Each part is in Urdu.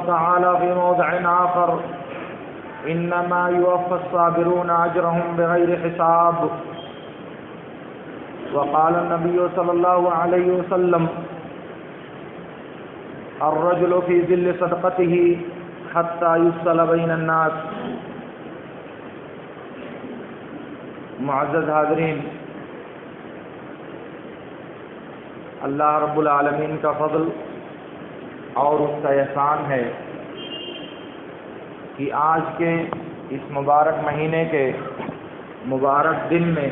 تعالى في موضع آخر: إنما يوفى الصابرون أجرهم بغير حساب. وقال النبي صلى الله عليه وسلم: الرجل في ظل صدقته حتى يفصل بين الناس. معزز حاضرین، اللہ رب العالمین کا فضل اور اس کا احسان ہے کہ آج کے اس مبارک مہینے کے مبارک دن میں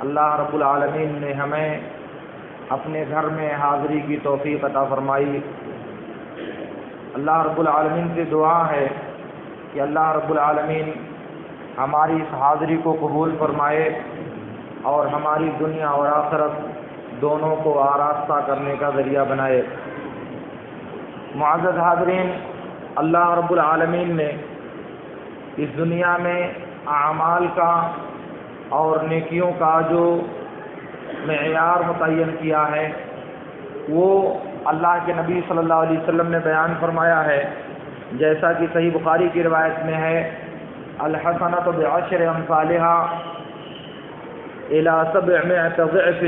اللہ رب العالمین نے ہمیں اپنے گھر میں حاضری کی توفیق عطا فرمائی. اللہ رب العالمین سے دعا ہے کہ اللہ رب العالمین ہماری اس حاضری کو قبول فرمائے اور ہماری دنیا اور آخرت دونوں کو آراستہ کرنے کا ذریعہ بنائے. معزز حاضرین، اللہ رب العالمین نے اس دنیا میں اعمال کا اور نیکیوں کا جو معیار متعین کیا ہے وہ اللہ کے نبی صلی اللہ علیہ وسلم نے بیان فرمایا ہے. جیسا کہ صحیح بخاری کی روایت میں ہے: الحسنۃ بعشر امثالها الى 700 ضعف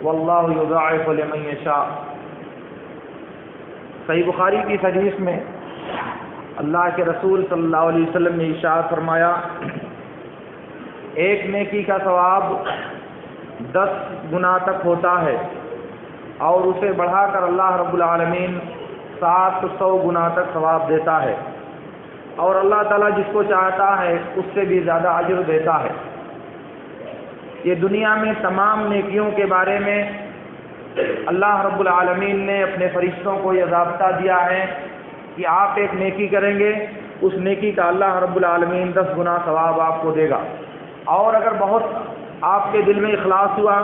واللہ یضاعف لمن یشاء. صحیح بخاری کی حدیث میں اللہ کے رسول صلی اللہ علیہ وسلم نے ارشاد فرمایا: ایک نیکی کا ثواب 10 گنا تک ہوتا ہے اور اسے بڑھا کر اللہ رب العالمین 700 گنا تک ثواب دیتا ہے، اور اللہ تعالیٰ جس کو چاہتا ہے اس سے بھی زیادہ اجر دیتا ہے. یہ دنیا میں تمام نیکیوں کے بارے میں اللہ رب العالمین نے اپنے فرشتوں کو یہ ضابطہ دیا ہے کہ آپ ایک نیکی کریں گے، اس نیکی کا اللہ رب العالمین 10 گنا ثواب آپ کو دے گا. اور اگر بہت آپ کے دل میں اخلاص ہوا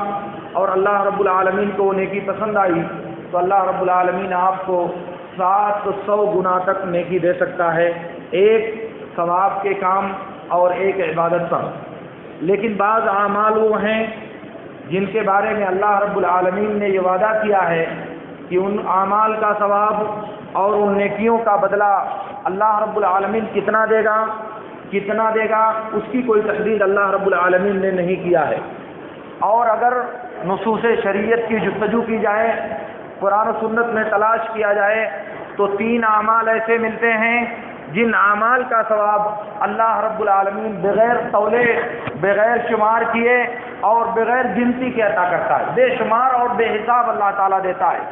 اور اللہ رب العالمین کو وہ نیکی پسند آئی تو اللہ رب العالمین آپ کو 700 گنا تک نیکی دے سکتا ہے، ایک ثواب کے کام اور ایک عبادت پر. لیکن بعض اعمال وہ ہیں جن کے بارے میں اللہ رب العالمین نے یہ وعدہ کیا ہے کہ ان اعمال کا ثواب اور ان نیکیوں کا بدلہ اللہ رب العالمین کتنا دے گا اس کی کوئی تحدید اللہ رب العالمین نے نہیں کیا ہے. اور اگر نصوص شریعت کی جستجو کی جائے، قرآن و سنت میں تلاش کیا جائے تو 3 اعمال ایسے ملتے ہیں جن اعمال کا ثواب اللہ رب العالمین بغیر تولے، بغیر شمار کیے اور بغیر گنتی کے عطا کرتا ہے. بے شمار اور بے حساب اللہ تعالیٰ دیتا ہے.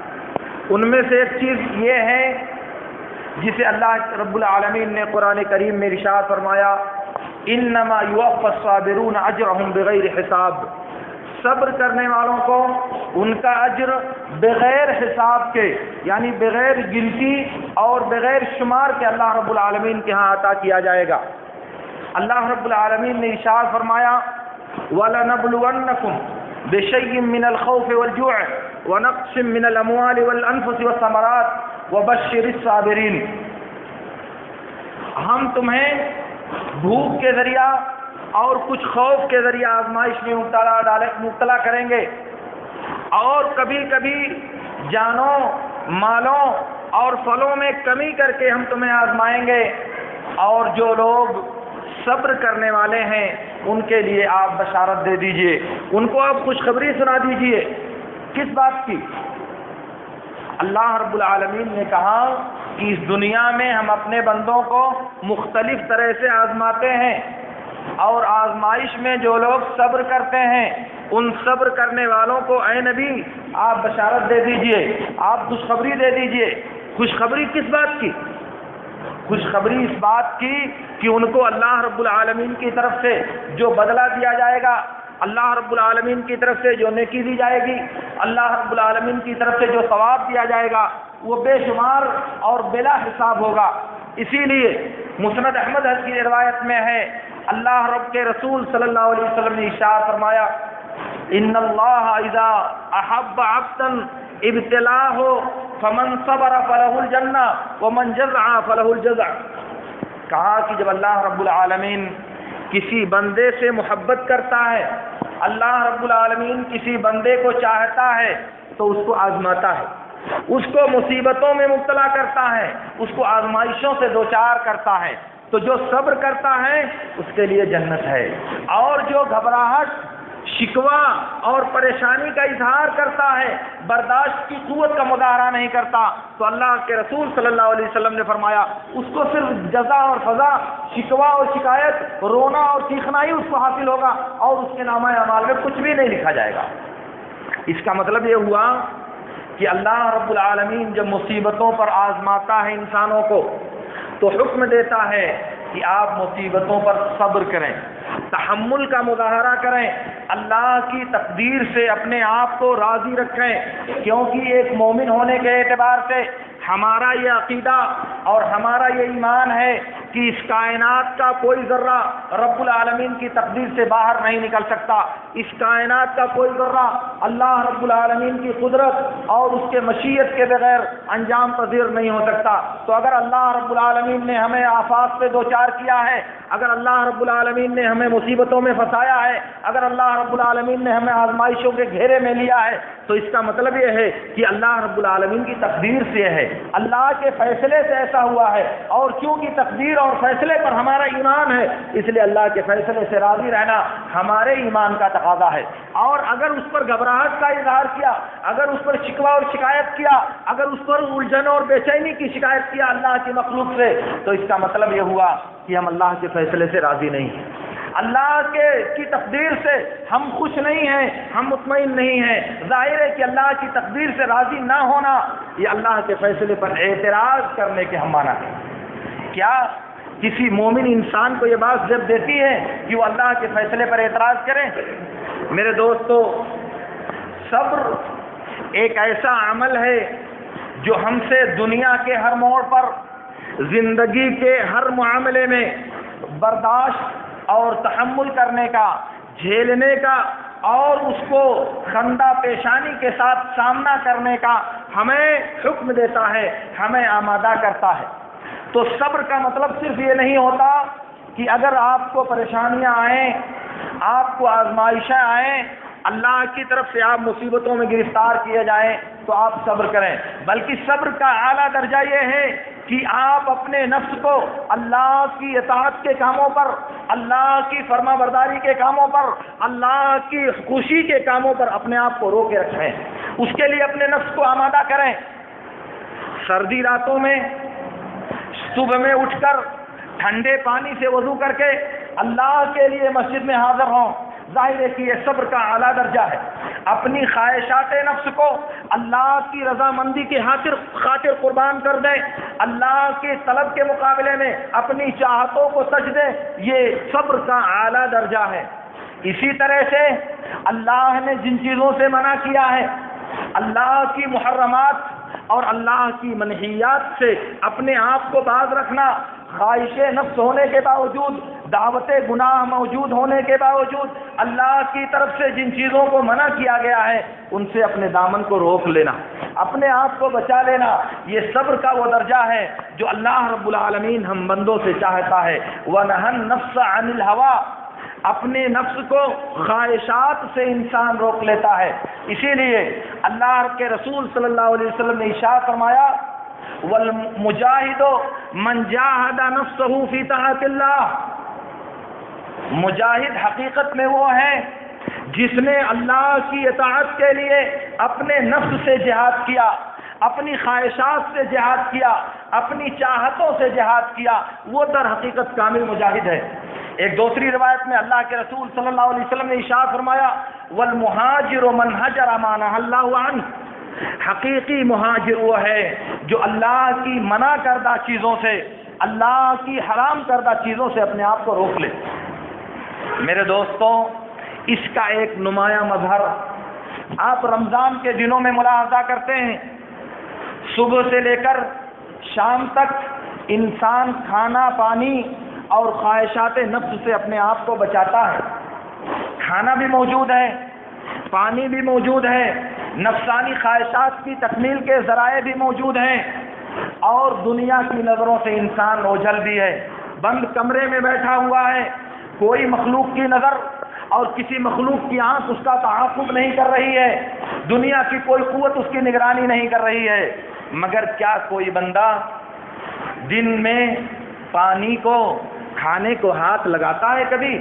ان میں سے ایک چیز یہ ہے جسے اللہ رب العالمین نے قرآن کریم میں ارشاد فرمایا: انما یوفی الصابرون اجرهم بغیر حساب. صبر کرنے والوں کو ان کا اجر بغیر حساب کے، یعنی بغیر گنتی اور بغیر شمار کے اللہ رب العالمین کے ہاں عطا کیا جائے گا. اللہ رب العالمین نے ارشاد فرمایا: وَلَنَبْلُوَنَّكُمْ بِشَيْءٍ مِّنَ الْخَوْفِ وَالْجُوعِ وَنَقْصٍ مِّنَ الْأَمْوَالِ وَالْأَنفُسِ وَالثَّمَرَاتِ وَبَشِّرِ الصَّابِرِينَ. ہم تمہیں بھوک کے ذریعہ اور کچھ خوف کے ذریعہ آزمائش میں مبتلا کریں گے، اور کبھی کبھی جانوں، مالوں اور پھلوں میں کمی کر کے ہم تمہیں آزمائیں گے. اور جو لوگ صبر کرنے والے ہیں ان کے لیے آپ بشارت دے دیجئے، ان کو آپ خوشخبری سنا دیجئے. کس بات کی؟ اللہ رب العالمین نے کہا کہ اس دنیا میں ہم اپنے بندوں کو مختلف طرح سے آزماتے ہیں، اور آزمائش میں جو لوگ صبر کرتے ہیں ان صبر کرنے والوں کو اے نبی آپ بشارت دے دیجئے، آپ خوشخبری دے دیجئے. خوشخبری کس بات کی؟ خوشخبری اس بات کی کہ ان کو اللہ رب العالمین کی طرف سے جو بدلہ دیا جائے گا، اللہ رب العالمین کی طرف سے جو نیکی دی جائے گی، اللہ رب العالمین کی طرف سے جو ثواب دیا جائے گا وہ بے شمار اور بلا حساب ہوگا. اسی لیے مسند احمد کی روایت میں ہے، اللہ رب کے رسول صلی اللہ علیہ وسلم نے ارشاد فرمایا: ان اللہ اذا احب عبدا ابتلاہ فمن صبر فلہ الجنہ ومن جزع فلہ الجزع. کہا کہ جب اللہ رب العالمین کسی بندے سے محبت کرتا ہے، اللہ رب العالمین کسی بندے کو چاہتا ہے تو اس کو آزماتا ہے. اس کو مصیبتوں میں مبتلا کرتا ہے، اس کو آزمائشوں سے دوچار کرتا ہے، تو جو صبر کرتا ہے اس کے لیے جنت ہے، اور جو گھبراہٹ، شکوہ اور پریشانی کا اظہار کرتا ہے، برداشت کی قوت کا مظاہرہ نہیں کرتا، تو اللہ کے رسول صلی اللہ علیہ وسلم نے فرمایا اس کو صرف جزا اور سزا، شکوہ اور شکایت، رونا اور چیخنا ہی اس کو حاصل ہوگا، اور اس کے نامہ اعمال میں کچھ بھی نہیں لکھا جائے گا۔ اس کا مطلب یہ ہوا کہ اللہ رب العالمین جب مصیبتوں پر آزماتا ہے انسانوں کو تو حکم دیتا ہے کہ آپ مصیبتوں پر صبر کریں، تحمل کا مظاہرہ کریں، اللہ کی تقدیر سے اپنے آپ کو راضی رکھیں، کیونکہ ایک مومن ہونے کے اعتبار سے ہمارا یہ عقیدہ اور ہمارا یہ ایمان ہے کہ اس کائنات کا کوئی ذرہ رب العالمین کی تقدیر سے باہر نہیں نکل سکتا، اس کائنات کا کوئی ذرہ اللہ رب العالمین کی قدرت اور اس کے مشیت کے بغیر انجام پذیر نہیں ہو سکتا۔ تو اگر اللہ رب العالمین نے ہمیں آفات سے دوچار کیا ہے، اگر اللہ رب العالمین نے ہمیں مصیبتوں میں پھنسایا ہے، اگر اللہ رب العالمین نے ہمیں آزمائشوں کے گھیرے میں لیا ہے، تو اس کا مطلب یہ ہے کہ اللہ رب العالمین کی تقدیر سے ہے، اللہ کے فیصلے سے ایسا ہوا ہے، اور کیونکہ تقدیر اور فیصلے پر ہمارا ایمان ہے اس لیے اللہ کے فیصلے سے راضی رہنا ہمارے ایمان کا تقاضا ہے۔ اور اگر اس پر گھبراہٹ کا اظہار کیا، اگر اس پر شکوہ اور شکایت کیا، اگر اس پر الجھن اور بے چینی کی شکایت کیا اللہ کی مخلوق سے، تو اس کا مطلب یہ ہوا کہ ہم اللہ کے فیصلے سے راضی نہیں ہیں، اللہ کی تقدیر سے ہم خوش نہیں ہیں، ہم مطمئن نہیں ہیں۔ ظاہر ہے کہ اللہ کی تقدیر سے راضی نہ ہونا یہ اللہ کے فیصلے پر اعتراض کرنے کے ہم معنی ہے۔ کیا کسی مومن انسان کو یہ بات جب دیتی ہے کہ وہ اللہ کے فیصلے پر اعتراض کریں؟ میرے دوستو، صبر ایک ایسا عمل ہے جو ہم سے دنیا کے ہر موڑ پر، زندگی کے ہر معاملے میں برداشت اور تحمل کرنے کا، جھیلنے کا اور اس کو خندہ پیشانی کے ساتھ سامنا کرنے کا ہمیں حکم دیتا ہے، ہمیں آمادہ کرتا ہے۔ تو صبر کا مطلب صرف یہ نہیں ہوتا کہ اگر آپ کو پریشانیاں آئیں، آپ کو آزمائشیں آئیں، اللہ کی طرف سے آپ مصیبتوں میں گرفتار کیے جائیں تو آپ صبر کریں، بلکہ صبر کا اعلیٰ درجہ یہ ہے کہ آپ اپنے نفس کو اللہ کی اطاعت کے کاموں پر، اللہ کی فرما برداری کے کاموں پر، اللہ کی خوشی کے کاموں پر اپنے آپ کو روکے رکھیں، اس کے لیے اپنے نفس کو آمادہ کریں۔ سردی راتوں میں صبح میں اٹھ کر ٹھنڈے پانی سے وضو کر کے اللہ کے لیے مسجد میں حاضر ہوں، ظاہر ہے کہ یہ صبر کا اعلیٰ درجہ ہے۔ اپنی خواہشات نفس کو اللہ کی رضامندی کی خاطر قربان کر دیں، اللہ کے طلب کے مقابلے میں اپنی چاہتوں کو سج دیں، یہ صبر کا اعلیٰ درجہ ہے۔ اسی طرح سے اللہ نے جن چیزوں سے منع کیا ہے، اللہ کی محرمات اور اللہ کی منہیات سے اپنے آپ کو باز رکھنا، خواہش نفس ہونے کے باوجود، دعوت گناہ موجود ہونے کے باوجود اللہ کی طرف سے جن چیزوں کو منع کیا گیا ہے ان سے اپنے دامن کو روک لینا، اپنے آپ کو بچا لینا، یہ صبر کا وہ درجہ ہے جو اللہ رب العالمین ہم بندوں سے چاہتا ہے۔ وَنَهَى النَّفْسَ عَنِ الْهَوَىٰ، اپنے نفس کو خواہشات سے انسان روک لیتا ہے۔ اسی لیے اللہ کے رسول صلی اللہ علیہ وسلم نے ارشاد فرمایا وَالْمُجَاهِدُ مَنْ جَاهَدَ نَفْسَهُ فِي طَاعَةِ اللَّهِ، مجاہد حقیقت میں وہ ہے جس نے اللہ کی اطاعت کے لیے اپنے نفس سے جہاد کیا، اپنی خواہشات سے جہاد کیا، اپنی چاہتوں سے جہاد کیا، وہ در حقیقت کامل مجاہد ہے۔ ایک دوسری روایت میں اللہ کے رسول صلی اللہ علیہ وسلم نے ارشاد فرمایا وَالْمُهَاجِرُ مَنْ هَجَرَ مَا نَهَى اللَّهُ عَنْهُ، حقیقی مہاجر وہ ہے جو اللہ کی منع کردہ چیزوں سے، اللہ کی حرام کردہ چیزوں سے اپنے آپ کو روک لے۔ میرے دوستوں، اس کا ایک نمایاں مظہر آپ رمضان کے دنوں میں ملاحظہ کرتے ہیں، صبح سے لے کر شام تک انسان کھانا پانی اور خواہشات نفس سے اپنے آپ کو بچاتا ہے۔ کھانا بھی موجود ہے، پانی بھی موجود ہے، نفسانی خواہشات کی تکمیل کے ذرائع بھی موجود ہیں، اور دنیا کی نظروں سے انسان اوجھل بھی ہے، بند کمرے میں بیٹھا ہوا ہے، کوئی مخلوق کی نظر اور کسی مخلوق کی آنکھ اس کا تعاقب نہیں کر رہی ہے، دنیا کی کوئی قوت اس کی نگرانی نہیں کر رہی ہے۔ مگر کیا کوئی بندہ دن میں پانی کو، کھانے کو ہاتھ لگاتا ہے کبھی؟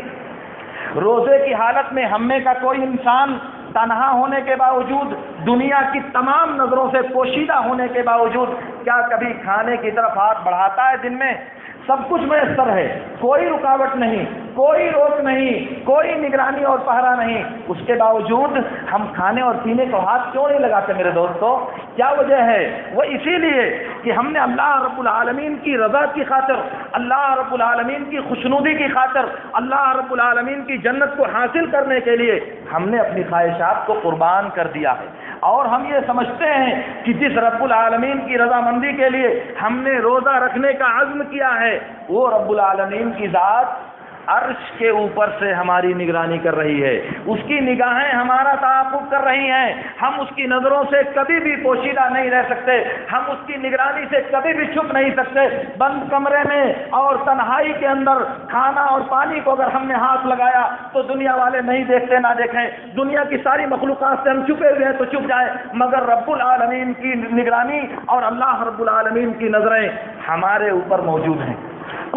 روزے کی حالت میں ہم میں کا کوئی انسان تنہا ہونے کے باوجود، دنیا کی تمام نظروں سے پوشیدہ ہونے کے باوجود، کیا کبھی کھانے کی طرف ہاتھ بڑھاتا ہے؟ دن میں سب کچھ میسر ہے، کوئی رکاوٹ نہیں، کوئی روک نہیں، کوئی نگرانی اور پہرا نہیں، اس کے باوجود ہم کھانے اور پینے کو ہاتھ کیوں نہیں لگاتے میرے دوستو؟ کیا وجہ ہے؟ وہ اسی لیے کہ ہم نے اللہ رب العالمین کی رضا کی خاطر، اللہ رب العالمین کی خوشنودی کی خاطر، اللہ رب العالمین کی جنت کو حاصل کرنے کے لیے ہم نے اپنی خواہشات کو قربان کر دیا ہے۔ اور ہم یہ سمجھتے ہیں کہ جس رب العالمین کی رضامندی کے لیے ہم نے روزہ رکھنے کا عزم کیا ہے، وہ رب العالمین کی ذات عرش کے اوپر سے ہماری نگرانی کر رہی ہے، اس کی نگاہیں ہمارا تعاقب کر رہی ہیں، ہم اس کی نظروں سے کبھی بھی پوشیدہ نہیں رہ سکتے، ہم اس کی نگرانی سے کبھی بھی چھپ نہیں سکتے۔ بند کمرے میں اور تنہائی کے اندر کھانا اور پانی کو اگر ہم نے ہاتھ لگایا تو دنیا والے نہیں دیکھتے نہ دیکھیں، دنیا کی ساری مخلوقات سے ہم چھپے ہوئے ہیں تو چھپ جائیں، مگر رب العالمین کی نگرانی اور اللہ رب العالمین کی نظریں ہمارے اوپر موجود ہیں،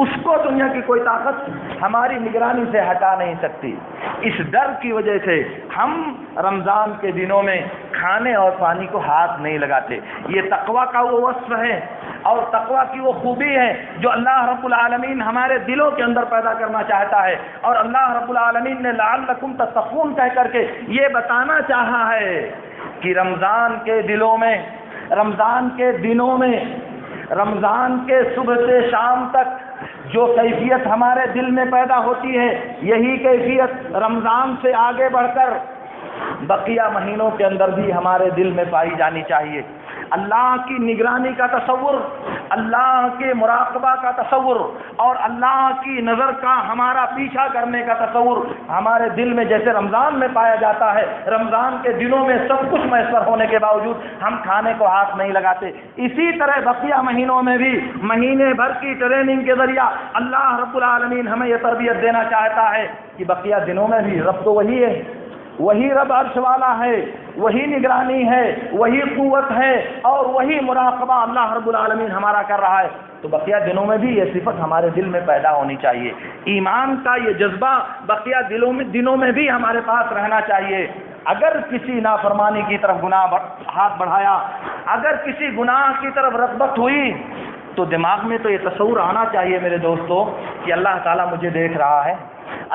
اس کو دنیا کی کوئی طاقت ہماری نگرانی سے ہٹا نہیں سکتی۔ اس ڈر کی وجہ سے ہم رمضان کے دنوں میں کھانے اور پانی کو ہاتھ نہیں لگاتے۔ یہ تقویٰ کا وہ وصف ہے اور تقویٰ کی وہ خوبی ہے جو اللہ رب العالمین ہمارے دلوں کے اندر پیدا کرنا چاہتا ہے، اور اللہ رب العالمین نے لعلکم تتقون کہہ کر کے یہ بتانا چاہا ہے کہ رمضان کے دنوں میں رمضان کے صبح سے شام تک جو کیفیت ہمارے دل میں پیدا ہوتی ہے، یہی کیفیت رمضان سے آگے بڑھ کر بقیہ مہینوں کے اندر بھی ہمارے دل میں پائی جانی چاہیے۔ اللہ کی نگرانی کا تصور، اللہ کے مراقبہ کا تصور اور اللہ کی نظر کا ہمارا پیچھا کرنے کا تصور ہمارے دل میں جیسے رمضان میں پایا جاتا ہے، رمضان کے دنوں میں سب کچھ میسر ہونے کے باوجود ہم کھانے کو ہاتھ نہیں لگاتے، اسی طرح بقیہ مہینوں میں بھی مہینے بھر کی ٹریننگ کے ذریعہ اللہ رب العالمین ہمیں یہ تربیت دینا چاہتا ہے کہ بقیہ دنوں میں بھی رب تو وہی ہے، وہی رب عرش والا ہے، وہی نگرانی ہے، وہی قوت ہے اور وہی مراقبہ اللہ رب العالمین ہمارا کر رہا ہے، تو بقیہ دنوں میں بھی یہ صفت ہمارے دل میں پیدا ہونی چاہیے۔ ایمان کا یہ جذبہ بقیہ دنوں میں بھی ہمارے پاس رہنا چاہیے۔ اگر کسی نافرمانی کی طرف ہاتھ بڑھایا، اگر کسی گناہ کی طرف رغبت ہوئی، تو دماغ میں تو یہ تصور آنا چاہیے میرے دوستو کہ اللہ تعالیٰ مجھے دیکھ رہا ہے،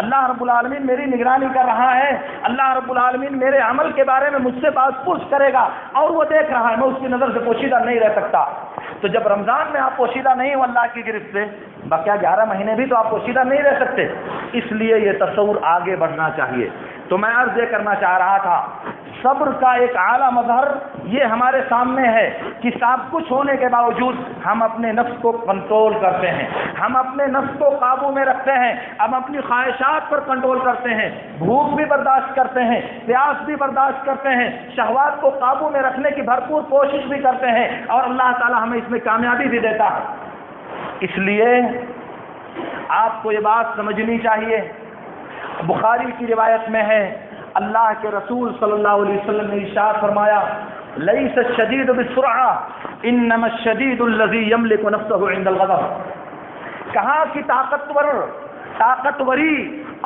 اللہ رب العالمین میری نگرانی کر رہا ہے، اللہ رب العالمین میرے عمل کے بارے میں مجھ سے بات پوچھ کرے گا اور وہ دیکھ رہا ہے، میں اس کی نظر سے پوشیدہ نہیں رہ سکتا۔ تو جب رمضان میں آپ پوشیدہ نہیں ہو اللہ کی گرفت سے، بقیہ 11 مہینے بھی تو آپ پوشیدہ نہیں رہ سکتے، اس لیے یہ تصور آگے بڑھنا چاہیے۔ تو میں عرض یہ کرنا چاہ رہا تھا، صبر کا ایک اعلیٰ مظہر یہ ہمارے سامنے ہے کہ سب کچھ ہونے کے باوجود ہم اپنے نفس کو کنٹرول کرتے ہیں، ہم اپنے نفس کو قابو میں رکھتے ہیں، ہم اپنی خواہشات پر کنٹرول کرتے ہیں، بھوک بھی برداشت کرتے ہیں، پیاس بھی برداشت کرتے ہیں، شہوات کو قابو میں رکھنے کی بھرپور کوشش بھی کرتے ہیں، اور اللہ تعالی ہمیں اس میں کامیابی بھی دیتا ہے۔ اس لیے آپ کو یہ بات سمجھنی چاہیے، بخاری کی روایت میں ہے، اللہ کے رسول صلی اللہ علیہ وسلم نے ارشاد فرمایا، لیس الشدید بالسرعہ انما الشدید الذی یملک نفسہ عند الغضب۔ کہا کہ طاقتوری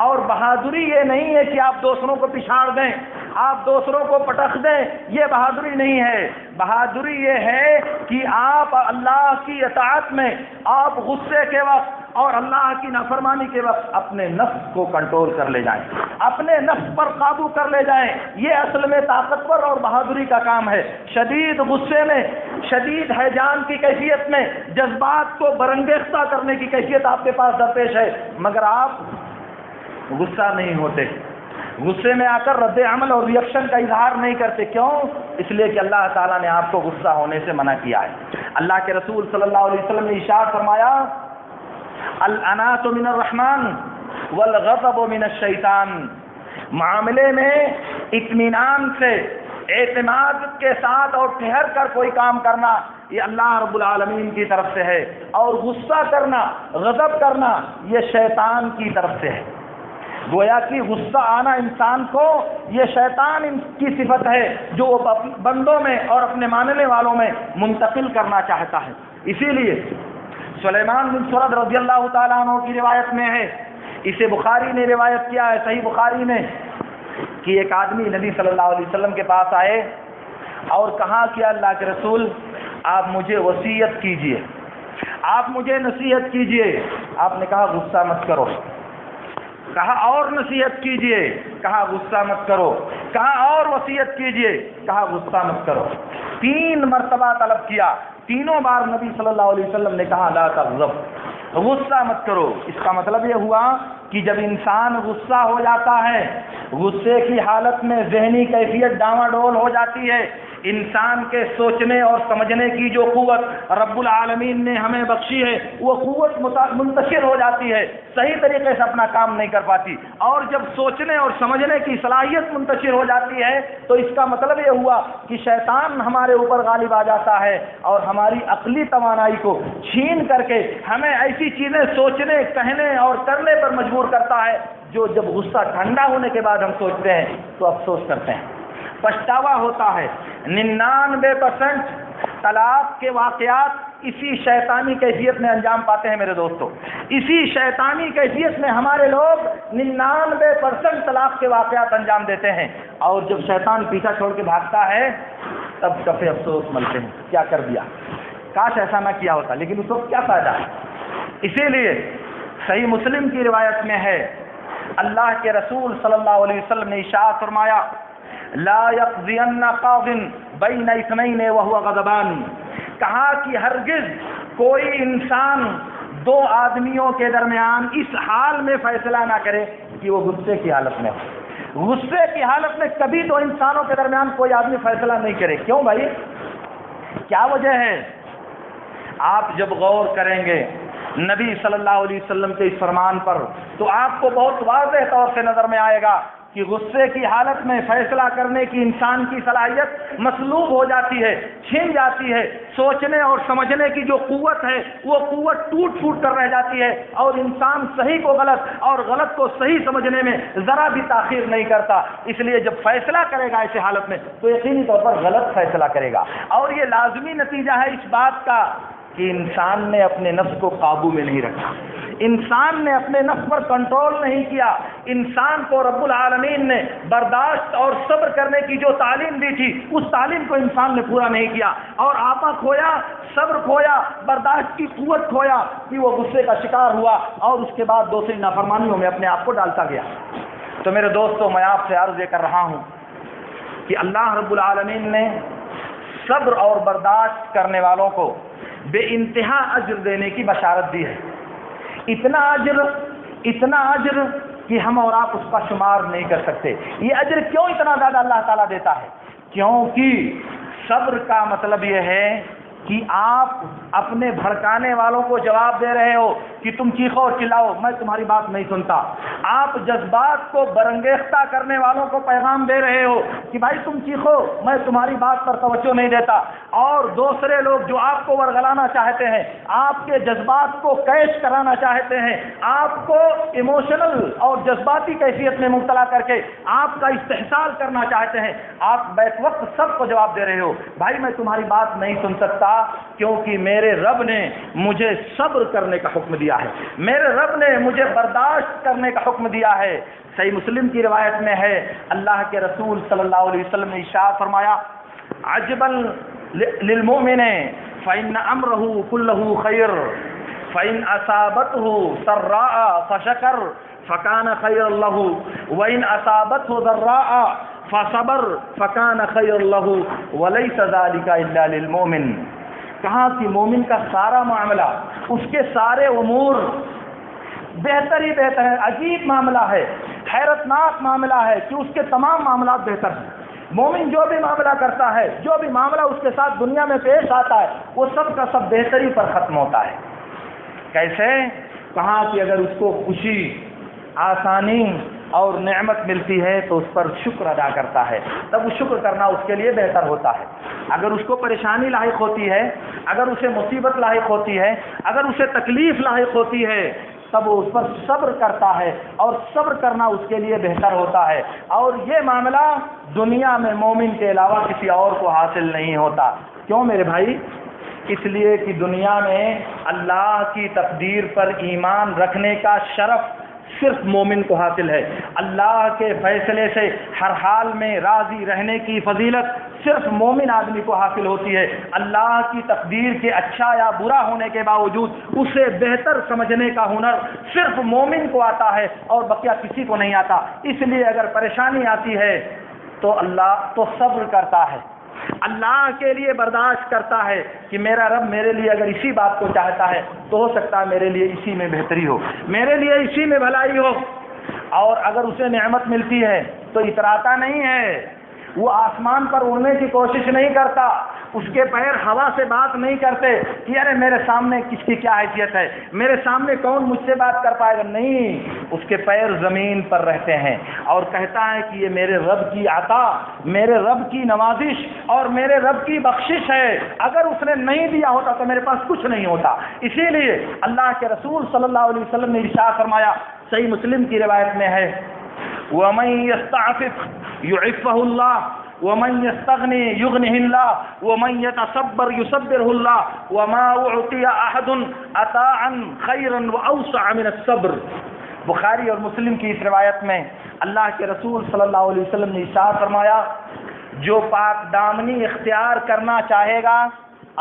اور بہادری یہ نہیں ہے کہ آپ دوسروں کو پچھاڑ دیں، آپ دوسروں کو پٹخ دیں، یہ بہادری نہیں ہے۔ بہادری یہ ہے کہ آپ اللہ کی اطاعت میں، آپ غصے کے وقت اور اللہ کی نافرمانی کے وقت اپنے نفس کو کنٹرول کر لے جائیں، اپنے نفس پر قابو کر لے جائیں، یہ اصل میں طاقتور اور بہادری کا کام ہے۔ شدید غصے میں، شدید ہیجان کی کیفیت میں جذبات کو برانگیختہ کرنے کی کیفیت آپ کے پاس درپیش ہے، مگر آپ غصہ نہیں ہوتے، غصے میں آ کر رد عمل اور ریئیکشن کا اظہار نہیں کرتے۔ کیوں؟ اس لیے کہ اللہ تعالیٰ نے آپ کو غصہ ہونے سے منع کیا ہے۔ اللہ کے رسول صلی اللہ علیہ وسلم نے ارشاد فرمایا، الانات من الرحمن والغضب من الشیطان۔ معاملے میں اطمینان سے، اعتماد کے ساتھ اور ٹھہر کر کوئی کام کرنا یہ اللہ رب العالمین کی طرف سے ہے، اور غصہ کرنا، غضب کرنا یہ شیطان کی طرف سے ہے۔ گویا کہ غصہ آنا انسان کو یہ شیطان کی صفت ہے جو وہ بندوں میں اور اپنے ماننے والوں میں منتقل کرنا چاہتا ہے۔ اسی لیے سلیمان بن سرد رضی اللہ تعالیٰ عنہ کی روایت میں ہے، اسے بخاری نے روایت کیا ہے، صحیح بخاری میں، کہ ایک آدمی نبی صلی اللہ علیہ وسلم کے پاس آئے اور کہا کہ اللہ کے رسول آپ مجھے وصیت کیجئے، آپ مجھے نصیحت کیجئے۔ آپ نے کہا غصہ مت کرو، کہا اور نصیحت کیجئے، کہا غصہ مت کرو، کہا اور وصیت کیجئے، کہا غصہ مت کرو۔ 3 مرتبہ طلب کیا، تینوں بار نبی صلی اللہ علیہ وسلم نے کہا لا تغضب، غصہ مت کرو۔ اس کا مطلب یہ ہوا کہ جب انسان غصہ ہو جاتا ہے، غصے کی حالت میں ذہنی کیفیت ڈاواڈول ہو جاتی ہے، انسان کے سوچنے اور سمجھنے کی جو قوت رب العالمین نے ہمیں بخشی ہے وہ قوت منتشر ہو جاتی ہے، صحیح طریقے سے اپنا کام نہیں کر پاتی، اور جب سوچنے اور سمجھنے کی صلاحیت منتشر ہو جاتی ہے تو اس کا مطلب یہ ہوا کہ شیطان ہمارے اوپر غالب آ جاتا ہے اور ہماری عقلی توانائی کو چھین کر کے ہمیں ایسی چیزیں سوچنے، کہنے اور کرنے پر مجبور کرتا ہے جو جب غصہ ٹھنڈا ہونے کے بعد ہم سوچتے ہیں تو افسوس کرتے ہیں، پچھتاوا ہوتا ہے۔ 99% طلاق کے واقعات اسی شیطانی کیفیت میں انجام پاتے ہیں میرے دوستو، اسی شیطانی کیفیت میں ہمارے لوگ 99% طلاق کے واقعات انجام دیتے ہیں، اور جب شیطان پیچھا چھوڑ کے بھاگتا ہے تب کفے افسوس ملتے ہیں، کیا کر دیا، کاش ایسا نہ کیا ہوتا، لیکن اس وقت کیا فائدہ ہے۔ اسی لیے صحیح مسلم کی روایت میں ہے، اللہ کے رسول صلی اللہ علیہ وسلم نے ارشاد فرمایا لا یقضین قاض بین اثنین وهو غضبان، کہا کہ ہرگز کوئی انسان 2 آدمیوں کے درمیان اس حال میں فیصلہ نہ کرے کہ وہ غصے کی حالت میں ہو۔ غصے کی حالت میں کبھی 2 انسانوں کے درمیان کوئی آدمی فیصلہ نہیں کرے۔ کیوں بھائی، کیا وجہ ہے؟ آپ جب غور کریں گے نبی صلی اللہ علیہ وسلم کے اس فرمان پر تو آپ کو بہت واضح طور سے نظر میں آئے گا کہ غصے کی حالت میں فیصلہ کرنے کی انسان کی صلاحیت مسلوب ہو جاتی ہے، چھن جاتی ہے، سوچنے اور سمجھنے کی جو قوت ہے وہ قوت ٹوٹ پھوٹ کر رہ جاتی ہے، اور انسان صحیح کو غلط اور غلط کو صحیح سمجھنے میں ذرا بھی تاخیر نہیں کرتا۔ اس لیے جب فیصلہ کرے گا ایسے حالت میں تو یقینی طور پر غلط فیصلہ کرے گا، اور یہ لازمی نتیجہ ہے اس بات کا کہ انسان نے اپنے نفس کو قابو میں نہیں رکھا، انسان نے اپنے نفس پر کنٹرول نہیں کیا، انسان کو رب العالمین نے برداشت اور صبر کرنے کی جو تعلیم دی تھی اس تعلیم کو انسان نے پورا نہیں کیا، اور آپا کھویا، صبر کھویا، برداشت کی قوت کھویا کہ وہ غصے کا شکار ہوا اور اس کے بعد دوسری نافرمانیوں میں اپنے آپ کو ڈالتا گیا۔ تو میرے دوستو، میں آپ سے عرض یہ کر رہا ہوں کہ اللہ رب العالمین نے صبر اور برداشت کرنے والوں کو بے انتہا اجر دینے کی بشارت دی ہے، اتنا اجر کہ ہم اور آپ اس کا شمار نہیں کر سکتے۔ یہ اجر کیوں اتنا زیادہ اللہ تعالیٰ دیتا ہے؟ کیونکہ صبر کا مطلب یہ ہے کہ آپ اپنے بھڑکانے والوں کو جواب دے رہے ہو کہ تم چیخو اور چلاؤ، میں تمہاری بات نہیں سنتا۔ آپ جذبات کو برانگیختہ کرنے والوں کو پیغام دے رہے ہو کہ بھائی تم چیخو، میں تمہاری بات پر توجہ نہیں دیتا، اور دوسرے لوگ جو آپ کو ورغلانا چاہتے ہیں، آپ کے جذبات کو کیش کرانا چاہتے ہیں، آپ کو ایموشنل اور جذباتی کیفیت میں مبتلا کر کے آپ کا استحصال کرنا چاہتے ہیں، آپ بیک وقت سب کو جواب دے رہے ہو بھائی میں تمہاری بات نہیں سن سکتا، کیونکہ میرے رب نے مجھے صبر کرنے کا حکم دیا ہے، میرے رب نے مجھے برداشت کرنے کا حکم دیا ہے۔ صحیح مسلم کی روایت میں ہے، اللہ کے رسول صلی اللہ علیہ وسلم نے ارشاد فرمایا عجبا للمؤمن فإن أمره كله خير فإن أصابته سراء فشكر فكان خيرا له وإن أصابته ضراء فصبر فكان خيرا له وليس ذلك إلا للمؤمن۔ کہا کہ مومن کا سارا معاملہ، اس کے سارے امور بہتر ہی بہتر ہے، عجیب معاملہ ہے، حیرت ناک معاملہ ہے کہ اس کے تمام معاملات بہتر ہیں۔ مومن جو بھی معاملہ کرتا ہے، جو بھی معاملہ اس کے ساتھ دنیا میں پیش آتا ہے، وہ سب کا سب بہتری پر ختم ہوتا ہے۔ کیسے؟ کہا کہ اگر اس کو خوشی، آسانی اور نعمت ملتی ہے تو اس پر شکر ادا کرتا ہے، تب وہ شکر کرنا اس کے لیے بہتر ہوتا ہے۔ اگر اس کو پریشانی لاحق ہوتی ہے، اگر اسے مصیبت لاحق ہوتی ہے، اگر اسے تکلیف لاحق ہوتی ہے، تب وہ اس پر صبر کرتا ہے، اور صبر کرنا اس کے لیے بہتر ہوتا ہے۔ اور یہ معاملہ دنیا میں مومن کے علاوہ کسی اور کو حاصل نہیں ہوتا۔ کیوں میرے بھائی؟ اس لیے کہ دنیا میں اللہ کی تقدیر پر ایمان رکھنے کا شرف صرف مومن کو حاصل ہے۔ اللہ کے فیصلے سے ہر حال میں راضی رہنے کی فضیلت صرف مومن آدمی کو حاصل ہوتی ہے۔ اللہ کی تقدیر کے اچھا یا برا ہونے کے باوجود اسے بہتر سمجھنے کا ہنر صرف مومن کو آتا ہے اور بقیہ کسی کو نہیں آتا۔ اس لیے اگر پریشانی آتی ہے تو اللہ تو صبر کرتا ہے، اللہ کے لیے برداشت کرتا ہے کہ میرا رب میرے لیے اگر اسی بات کو چاہتا ہے تو ہو سکتا ہے میرے لیے اسی میں بہتری ہو، میرے لیے اسی میں بھلائی ہو۔ اور اگر اسے نعمت ملتی ہے تو اتراتا نہیں ہے، وہ آسمان پر اڑنے کی کوشش نہیں کرتا، اس کے پیر ہوا سے بات نہیں کرتے کہ ارے میرے سامنے کس کی کیا حیثیت ہے، میرے سامنے کون مجھ سے بات کر پائے گا، نہیں، اس کے پیر زمین پر رہتے ہیں اور کہتا ہے کہ یہ میرے رب کی عطا، میرے رب کی نوازش اور میرے رب کی بخشش ہے، اگر اس نے نہیں دیا ہوتا تو میرے پاس کچھ نہیں ہوتا۔ اسی لیے اللہ کے رسول صلی اللہ علیہ وسلم نے ارشاد فرمایا، صحیح مسلم کی روایت میں ہے، وَمَن يَسْتَعْفِفْ يُعِفَّهُ اللَّهُ وَمَن يَسْتَغْنِ يُغْنِهِ اللَّهُ وَمَن يَتَصَبَّرْ يُصَبِّرْهُ اللَّهُ وَمَا أُعْطِيَ أَحَدٌ عَطَاءً خَيْرًا وَأَوْسَعَ مِنَ الصَّبْرِ۔ بخاری اور مسلم کی اس روایت میں اللہ کے رسول صلی اللہ علیہ وسلم نے ارشاد فرمایا، جو پاک دامنی اختیار کرنا چاہے گا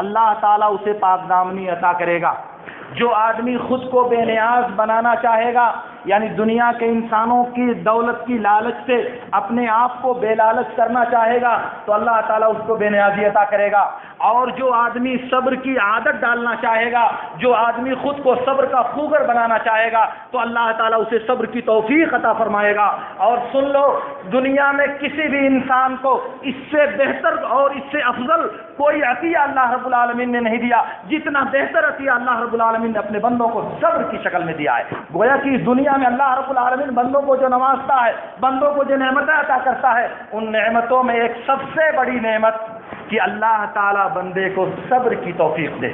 اللہ تعالیٰ اسے پاک دامنی عطا کرے گا۔ جو آدمی خود کو بے نیاز بنانا چاہے گا، یعنی دنیا کے انسانوں کی دولت کی لالچ سے اپنے آپ کو بے لالچ کرنا چاہے گا تو اللہ تعالیٰ اس کو بے نیازی عطا کرے گا۔ اور جو آدمی صبر کی عادت ڈالنا چاہے گا، جو آدمی خود کو صبر کا خوگر بنانا چاہے گا تو اللہ تعالیٰ اسے صبر کی توفیق عطا فرمائے گا۔ اور سن لو، دنیا میں کسی بھی انسان کو اس سے بہتر اور اس سے افضل کوئی عطیہ اللہ رب العالمین نے نہیں دیا جتنا بہتر عطیہ اللہ رب العالمین نے اپنے بندوں کو صبر کی شکل میں دیا ہے۔ گویا کہ دنیا میں اللہ رب العالمین بندوں کو جو نوازتا ہے، بندوں کو جو نعمتیں عطا کرتا ہے، ان نعمتوں میں ایک سب سے بڑی نعمت کہ اللہ تعالیٰ بندے کو صبر کی توفیق دے،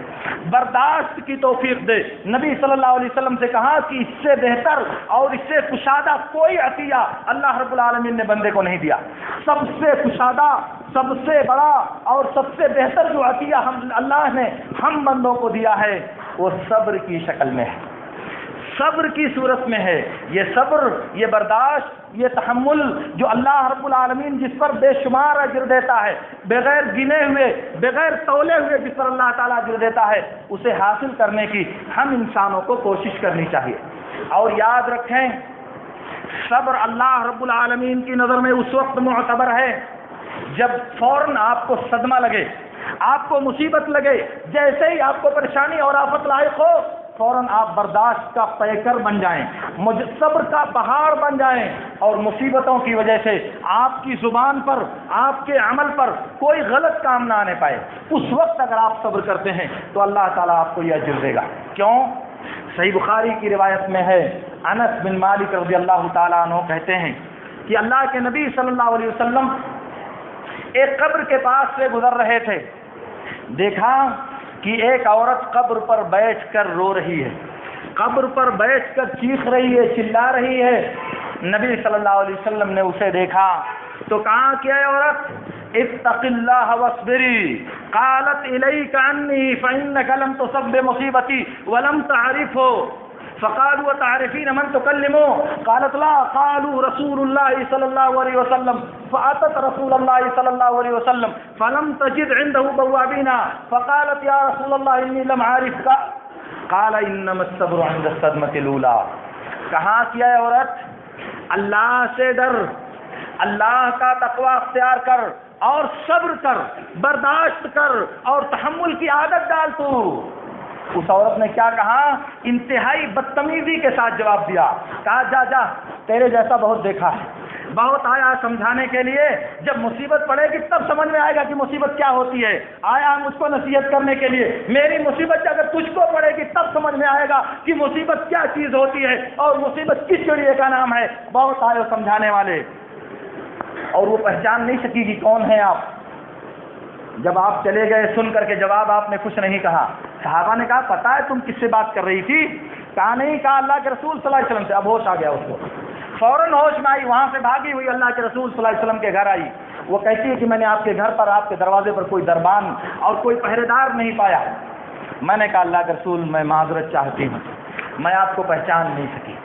برداشت کی توفیق دے۔ نبی صلی اللہ علیہ وسلم سے کہا کہ اس سے بہتر اور اس سے کشادہ کوئی عطیہ اللہ رب العالمین نے بندے کو نہیں دیا۔ سب سے کشادہ، سب سے بڑا اور سب سے بہتر جو عطیہ اللہ نے ہم بندوں کو دیا ہے وہ صبر کی شکل میں ہے، صبر کی صورت میں ہے۔ یہ صبر، یہ برداشت، یہ تحمل جو اللہ رب العالمین جس پر بے شمار اجر دیتا ہے، بغیر گنے ہوئے، بغیر تولے ہوئے جس پر اللہ تعالیٰ اجر دیتا ہے، اسے حاصل کرنے کی ہم انسانوں کو کوشش کرنی چاہیے۔ اور یاد رکھیں، صبر اللہ رب العالمین کی نظر میں اس وقت معتبر ہے جب فوراً آپ کو صدمہ لگے، آپ کو مصیبت لگے، جیسے ہی آپ کو پریشانی اور آفت لاحق ہو فوراً آپ برداشت کا پیکر بن جائیں، صبر کا پہاڑ بن جائیں، اور مصیبتوں کی وجہ سے آپ کی زبان پر، آپ کے عمل پر کوئی غلط کام نہ آنے پائے۔ اس وقت اگر آپ صبر کرتے ہیں تو اللہ تعالیٰ آپ کو یہ اجر دے گا۔ کیوں؟ صحیح بخاری کی روایت میں ہے، انس بن مالک رضی اللہ تعالیٰ عنہ کہتے ہیں کہ اللہ کے نبی صلی اللہ علیہ وسلم ایک قبر کے پاس سے گزر رہے تھے، دیکھا کہ ایک عورت قبر پر بیٹھ کر رو رہی ہے، قبر پر بیٹھ کر چیخ رہی ہے، چلا رہی ہے۔ نبی صلی اللہ علیہ وسلم نے اسے دیکھا تو کہا کہ اے عورت، اتق اللہ واصبری، قالت الیک عنی فانک لم تصب بمصیبتی ولم تعرفه، فقالوا تعرفين من تكلمه؟ قالت لا، قالوا رسول الله صلى الله عليه وسلم، فأتت رسول الله صلى الله عليه وسلم فلم تجد عنده بوابين، فقالت يا رسول الله إني لم أعرفك، قال إنما الصبر عند الصدمة الأولى۔ کہا کیا ہے عورت، اللہ سے ڈر، اللہ کا تقوی اختیار کر اور صبر کر، برداشت کر اور تحمل کی عادت ڈال تو۔ اس عورت نے کیا کہا؟ انتہائی بدتمیزی کے ساتھ جواب دیا، کہا جا جا، تیرے جیسا بہت دیکھا ہے، بہت آیا سمجھانے کے لیے، جب مصیبت پڑے گی تب سمجھ میں آئے گا کہ مصیبت کیا ہوتی ہے، آیا مجھ کو نصیحت کرنے کے لیے، میری مصیبت اگر تجھ کو پڑے گی تب سمجھ میں آئے گا کہ مصیبت کیا چیز ہوتی ہے اور مصیبت کس چڑیے کا نام ہے۔ بہت آئے سمجھانے والے، اور وہ پہچان نہیں سکی کہ کون ہیں آپ۔ جب آپ چلے گئے، سن کر کے جواب آپ نے کچھ نہیں کہا۔ صحابہ نے کہا پتہ ہے تم کس سے بات کر رہی تھی؟ کہا نہیں، کہا اللہ کے رسول صلی اللہ علیہ وسلم سے۔ اب ہوش آ گیا اس کو، فوراً ہوش میں آئی، وہاں سے بھاگی ہوئی اللہ کے رسول صلی اللہ علیہ وسلم کے گھر آئی۔ وہ کہتی ہے کہ میں نے آپ کے گھر پر، آپ کے دروازے پر کوئی دربان اور کوئی پہرے دار نہیں پایا۔ میں نے کہا اللہ کے رسول میں معذرت چاہتی ہوں، میں آپ کو پہچان نہیں سکی،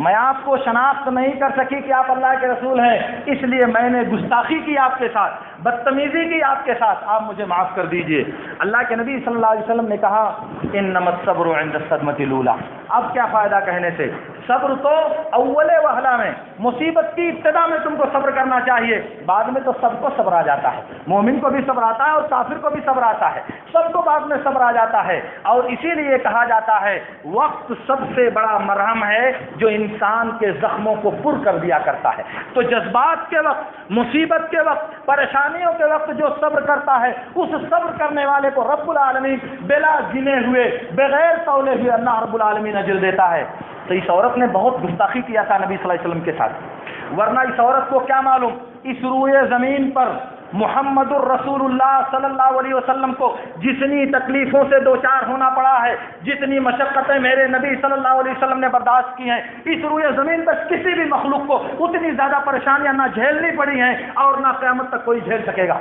میں آپ کو شناخت نہیں کر سکی کہ آپ اللہ کے رسول ہیں، اس لیے میں نے گستاخی کی آپ کے ساتھ، بدتمیزی کی آپ کے ساتھ، آپ مجھے معاف کر دیجئے۔ اللہ کے نبی صلی اللہ علیہ وسلم نے کہا انما الصبر عند الصدمۃ الاولى۔ اب کیا فائدہ کہنے سے، صبر تو اول وہلہ میں، مصیبت کی ابتدا میں تم کو صبر کرنا چاہیے، بعد میں تو سب کو صبر آ جاتا ہے، مومن کو بھی صبر آتا ہے اور کافر کو بھی صبر آتا ہے، سب کو بعد میں صبر آ جاتا ہے۔ اور اسی لیے کہا جاتا ہے وقت سب سے بڑا مرہم ہے جو انسان کے زخموں کو پر کر دیا کرتا ہے۔ تو جذبات کے وقت، مصیبت کے وقت، پریشانیوں کے وقت جو صبر کرتا ہے، اس صبر کرنے والے کو رب العالمین بلا گنے ہوئے، بغیر تولے ہوئے اللہ رب العالمین اجر دیتا ہے۔ تو اس عورت نے بہت گستاخی کیا تھا نبی صلی اللہ علیہ وسلم کے ساتھ، ورنہ اس عورت کو کیا معلوم اس روئے زمین پر محمد الرسول اللہ صلی اللہ علیہ وسلم کو جتنی تکلیفوں سے دوچار ہونا پڑا ہے، جتنی مشقتیں میرے نبی صلی اللہ علیہ وسلم نے برداشت کی ہیں، اس روئے زمین پر کسی بھی مخلوق کو اتنی زیادہ پریشانیاں نہ جھیلنی پڑی ہیں اور نہ قیامت تک کوئی جھیل سکے گا۔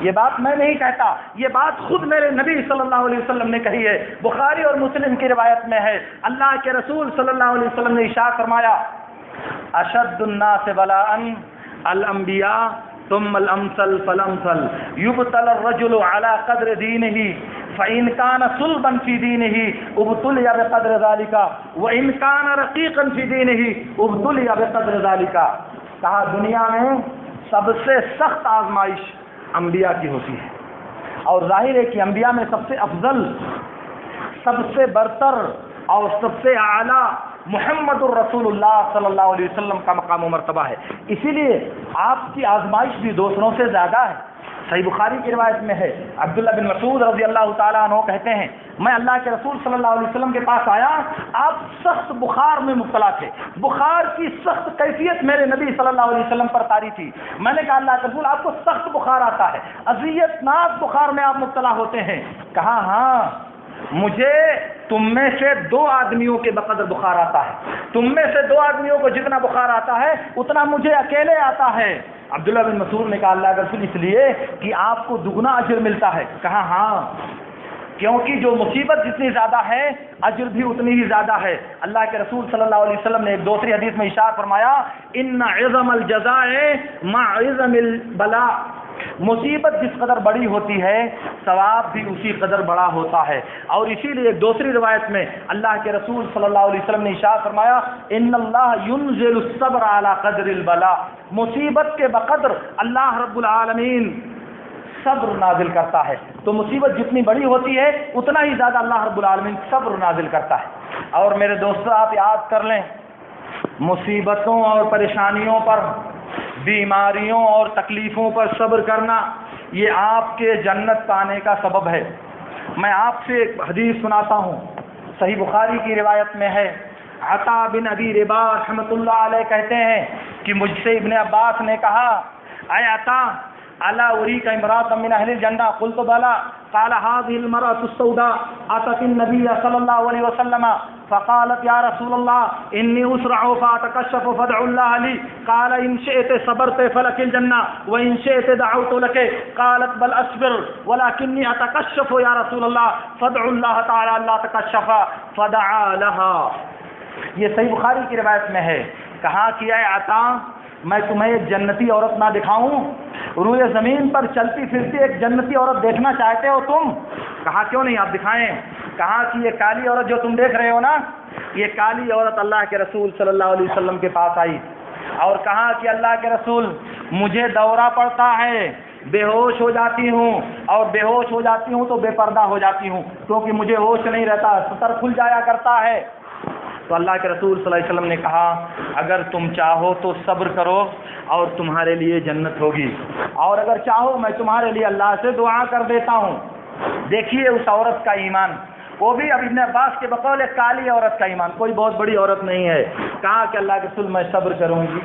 یہ بات میں نہیں کہتا، یہ بات خود میرے نبی صلی اللہ علیہ وسلم نے کہی ہے، بخاری اور مسلم کی روایت میں ہے۔ اللہ کے رسول صلی اللہ علیہ وسلم نے ارشاد فرمایا اشد الناس بلاء الانبیاء ثم الامثل فالامثل يبتلى الرجل على قدر دينه فإن كان صلبا في دينه ابتلي بقدر ذلك وإن كان رقيقا في دينه ابتلي بقدر ذلك۔ کہا دنیا میں سب سے سخت آزمائش انبیاء کی ہوتی ہے، اور ظاہر ہے کہ انبیاء میں سب سے افضل، سب سے برتر اور سب سے اعلیٰ محمد الرسول اللہ صلی اللہ علیہ وسلم کا مقام و مرتبہ ہے، اسی لیے آپ کی آزمائش بھی دوسروں سے زیادہ ہے۔ صحیح بخاری کی روایت میں ہے، عبداللہ بن مسعود رضی اللہ تعالیٰ عنہ کہتے ہیں میں اللہ کے رسول صلی اللہ علیہ وسلم کے پاس آیا، آپ سخت بخار میں مبتلا تھے، بخار کی سخت کیفیت میرے نبی صلی اللہ علیہ وسلم پر طاری تھی۔ میں نے کہا اللہ کے رسول آپ کو سخت بخار آتا ہے، اذیت ناک بخار میں آپ مبتلا ہوتے ہیں؟ کہا ہاں، مجھے تم میں سے 2 آدمیوں کے بقدر بخار آتا ہے، تم میں سے 2 آدمیوں کو جتنا بخار آتا ہے اتنا مجھے اکیلے آتا ہے۔ عبداللہ بن مسعود نے کہا اللہ کے رسول اس لیے کہ آپ کو دگنا اجر ملتا ہے؟ کہا ہاں، کیونکہ جو مصیبت جتنی زیادہ ہے اجر بھی اتنی ہی زیادہ ہے۔ اللہ کے رسول صلی اللہ علیہ وسلم نے ایک دوسری حدیث میں ارشاد فرمایا ان عظم الجزاء مع عظم البلاء، مصیبت جس قدر بڑی ہوتی ہے ثواب بھی اسی قدر بڑا ہوتا ہے۔ اور اسی لیے ایک دوسری روایت میں اللہ کے رسول صلی اللہ علیہ وسلم نے ارشاد فرمایا ان اللہ ينزل الصبر على قدر البلاء، مصیبت کے بقدر اللہ رب العالمین صبر نازل کرتا ہے۔ تو مصیبت جتنی بڑی ہوتی ہے اتنا ہی زیادہ اللہ رب العالمین صبر نازل کرتا ہے۔ اور میرے دوستو آپ یاد کر لیں، مصیبتوں اور پریشانیوں پر، بیماریوں اور تکلیفوں پر صبر کرنا یہ آپ کے جنت پانے کا سبب ہے۔ میں آپ سے ایک حدیث سناتا ہوں، صحیح بخاری کی روایت میں ہے، عطا بن ابی رباح رحمۃ اللہ علیہ کہتے ہیں کہ مجھ سے ابن عباس نے کہا اے عطا الا اریک امرأة من اہل الجنہ؟ قلت بلا، قال هذه المرأة السوداء اتت النبي صلی اللہ علیہ وسلم فقالت یا رسول اللہ انی اسرع فاتکشف فادع اللہ لی، قال ان شئت صبرت فلک الجنہ وان شئت دعوت لك، قالت بل اصبر ولکنی اتکشف یا رسول اللہ فادع اللہ تعالی اللہ تکشف فدعا لها۔ یہ صحیح بخاری کی روایت میں ہے۔ کہا کہ اے عطا میں تمہیں ایک جنتی عورت نہ دکھاؤں؟ روئے زمین پر چلتی پھرتی ایک جنتی عورت دیکھنا چاہتے ہو تم؟ کہا کیوں نہیں، آپ دکھائیں۔ کہا کہ یہ کالی عورت جو تم دیکھ رہے ہو نا، یہ کالی عورت اللہ کے رسول صلی اللہ علیہ وسلم کے پاس آئی اور کہا کہ اللہ کے رسول مجھے دورہ پڑتا ہے، بے ہوش ہو جاتی ہوں، اور بے ہوش ہو جاتی ہوں تو بے پردہ ہو جاتی ہوں، کیونکہ مجھے ہوش نہیں رہتا، ستر کھل جایا کرتا ہے۔ تو اللہ کے رسول صلی اللہ علیہ وسلم نے کہا اگر تم چاہو تو صبر کرو اور تمہارے لیے جنت ہوگی، اور اگر چاہو میں تمہارے لیے اللہ سے دعا کر دیتا ہوں۔ دیکھیے اس عورت کا ایمان، وہ بھی اب ابن عباس کے بقول ایک کالی عورت کا ایمان، کوئی بہت بڑی عورت نہیں ہے۔ کہا کہ اللہ کے رسول میں صبر کروں گی،